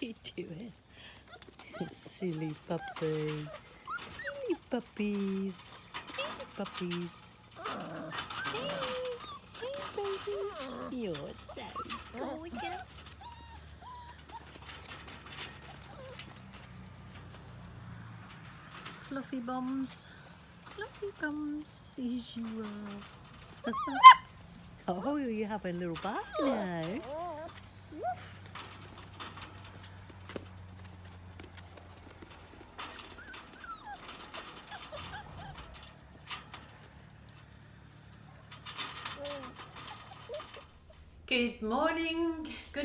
you doing? Silly puppy. Silly puppies. Silly puppies. Hey, hey babies. You're so gorgeous. Fluffy bums. Fluffy bums. Yes, you are. Oh, you have a little bath now. Good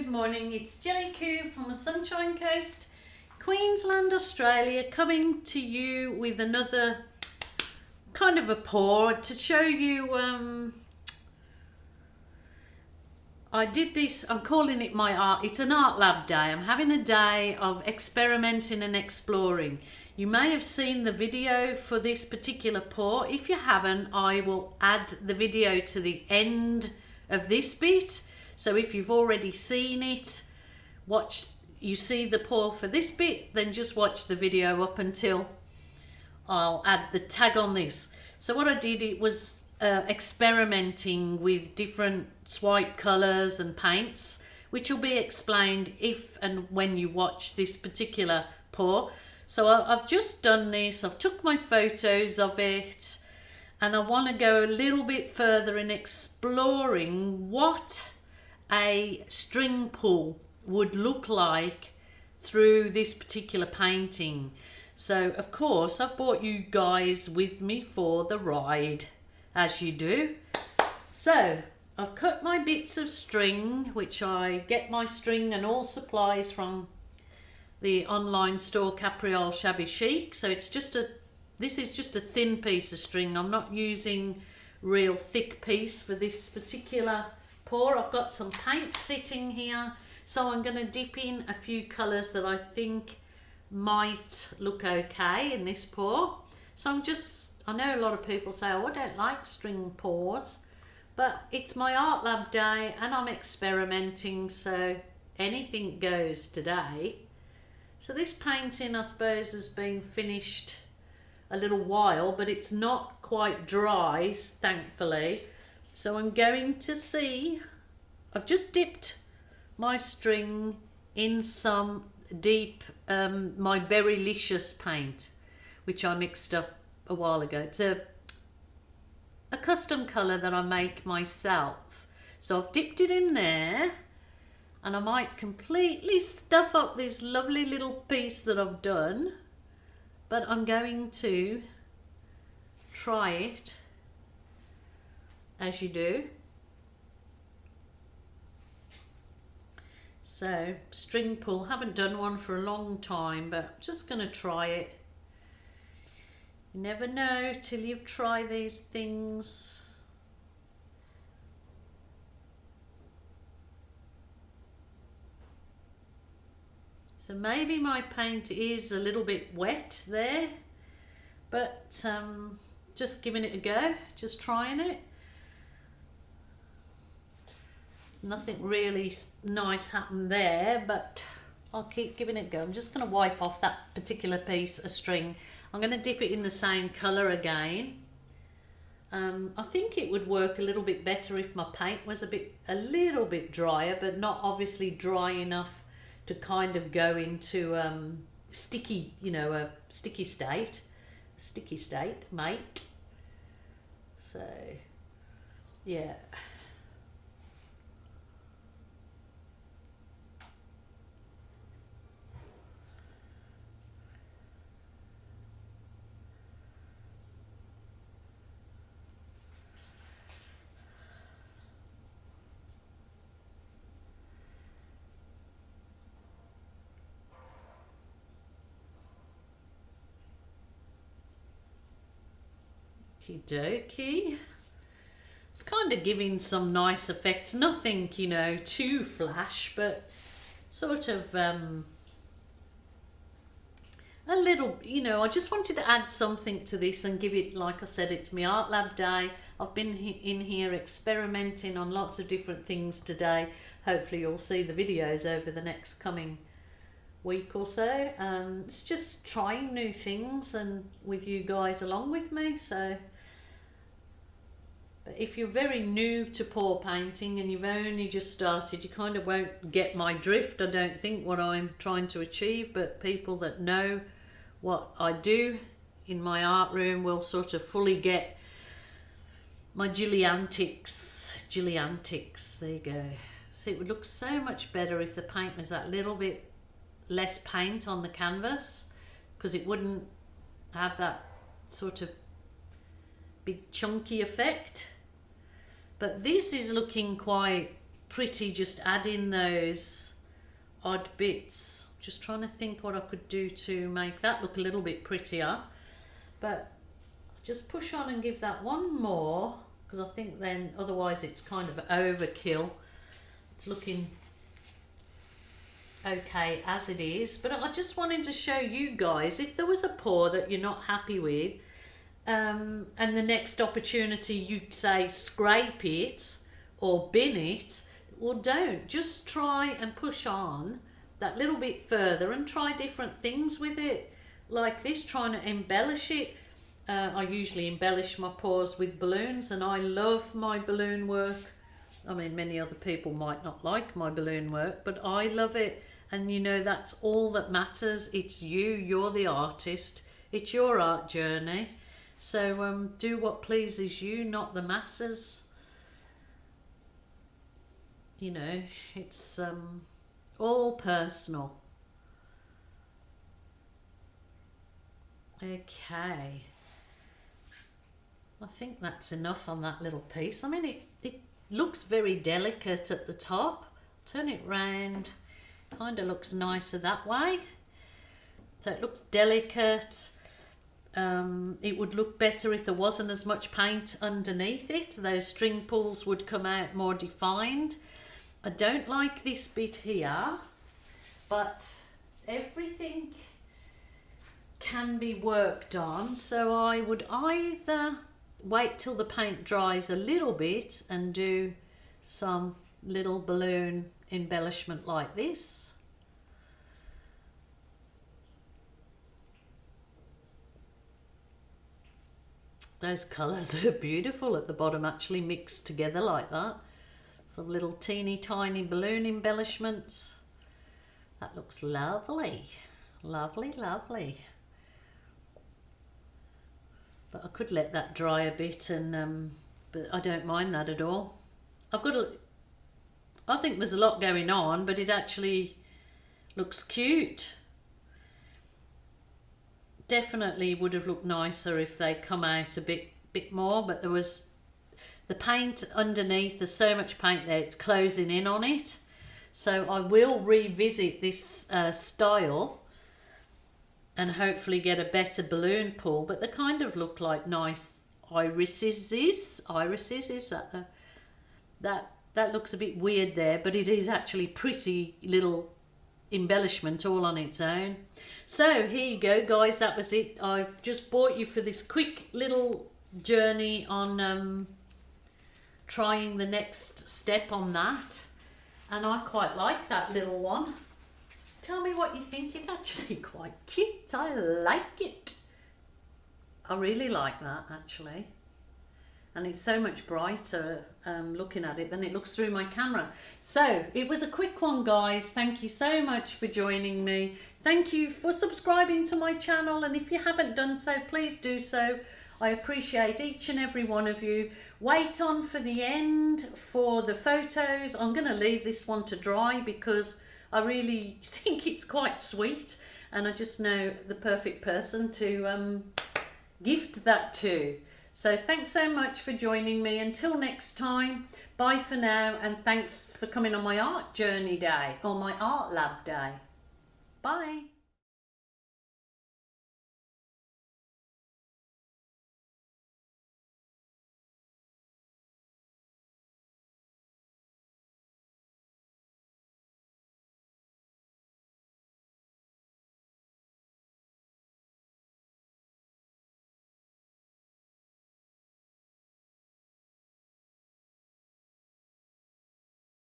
morning, it's Gillykube from the Sunshine Coast, Queensland, Australia, coming to you with another kind of a pour to show you. I did this, I'm calling it my art, it's an art lab day. I'm having a day of experimenting and exploring. You may have seen the video for this particular pour. If you haven't, I will add the video to the end of this bit. So if you've already seen it, you see the pour for this bit, then just watch the video up until I'll add the tag on this. So what I did, it was experimenting with different swipe colours and paints, which will be explained if and when you watch this particular pour. So I've just done this, I've took my photos of it, and I want to go a little bit further in exploring what a string pull would look like through this particular painting. So of course I've brought you guys with me for the ride, as you do. So I've cut my bits of string, which I get my string and all supplies from the online store Capriole Shabby Chic. So this is just a thin piece of string. I'm not using real thick piece for this particular pour. I've got some paint sitting here, so I'm going to dip in a few colours that I think might look okay in this pour. So I know a lot of people say, oh, I don't like string pours, but it's my art lab day and I'm experimenting, so anything goes today. So this painting, I suppose, has been finished a little while, but it's not quite dry, thankfully. So I'm going to see, I've just dipped my string in some deep, my Berrylicious paint, which I mixed up a while ago. It's a custom colour that I make myself. So I've dipped it in there, and I might completely stuff up this lovely little piece that I've done, but I'm going to try it, as you do. So string pull, haven't done one for a long time, but just going to try it. You never know till you try these things. So maybe my paint is a little bit wet there, but just giving it a go, just trying it. Nothing really nice happened there, but I'll keep giving it a go. I'm just going to wipe off that particular piece of string. I'm going to dip it in the same colour again. I think it would work a little bit better if my paint was a little bit drier, but not obviously dry enough to kind of go into sticky, a sticky state, mate. So yeah. Okie dokie. It's kind of giving some nice effects. Nothing, too flash, but sort of a little, I just wanted to add something to this and give it, like I said, it's my art lab day. I've been in here experimenting on lots of different things today. Hopefully you'll see the videos over the next coming week or so. It's just trying new things and with you guys along with me. So if you're very new to pour painting and you've only just started, you kind of won't get my drift, I don't think, what I'm trying to achieve. But people that know what I do in my art room will sort of fully get my gillyantics. There you go. See, it would look so much better if the paint was that little bit less paint on the canvas, because it wouldn't have that sort of big chunky effect. But this is looking quite pretty, just adding those odd bits. Just trying to think what I could do to make that look a little bit prettier. But just push on and give that one more, because I think then otherwise it's kind of overkill. It's looking okay as it is, but I just wanted to show you guys, if there was a pour that you're not happy with, and the next opportunity you say scrape it or bin it, well, don't. Just try and push on that little bit further and try different things with it, like this, trying to embellish it. I usually embellish my pours with balloons, and I love my balloon work. I mean, many other people might not like my balloon work, but I love it. And you know, that's all that matters. It's you, you're the artist. It's your art journey. So do what pleases you, not the masses. You know, it's all personal. Okay. I think that's enough on that little piece. I mean, it looks very delicate at the top. Turn it round. Kind of looks nicer that way. So it looks delicate. It would look better if there wasn't as much paint underneath it. Those string pulls would come out more defined. I don't like this bit here, but everything can be worked on. So I would either wait till the paint dries a little bit and do some little balloon embellishment like this. Those colours are beautiful at the bottom, actually mixed together like that. Some little teeny tiny balloon embellishments. That looks lovely. Lovely, lovely. But I could let that dry a bit, and but I don't mind that at all. I think there's a lot going on, but it actually looks cute. Definitely would have looked nicer if they'd come out a bit more, but there was the paint underneath. There's so much paint there, it's closing in on it. So I will revisit this style and hopefully get a better balloon pull, but they kind of look like nice irises. Is that looks a bit weird there, but it is actually pretty little embellishment all on its own. So here you go, guys, that was it. I just brought you for this quick little journey on trying the next step on that, and I quite like that little one. Tell me what you think. It's actually quite cute. I like it. I really like that, actually. And it's so much brighter looking at it than it looks through my camera. So it was a quick one, guys. Thank you so much for joining me. Thank you for subscribing to my channel, and if you haven't done so, please do so. I appreciate each and every one of you. Wait on for the end for the photos. I'm going to leave this one to dry because I really think it's quite sweet, and I just know the perfect person to gift that to. So thanks so much for joining me. Until next time, bye for now, and thanks for coming on my art journey day, or my art lab day. Bye.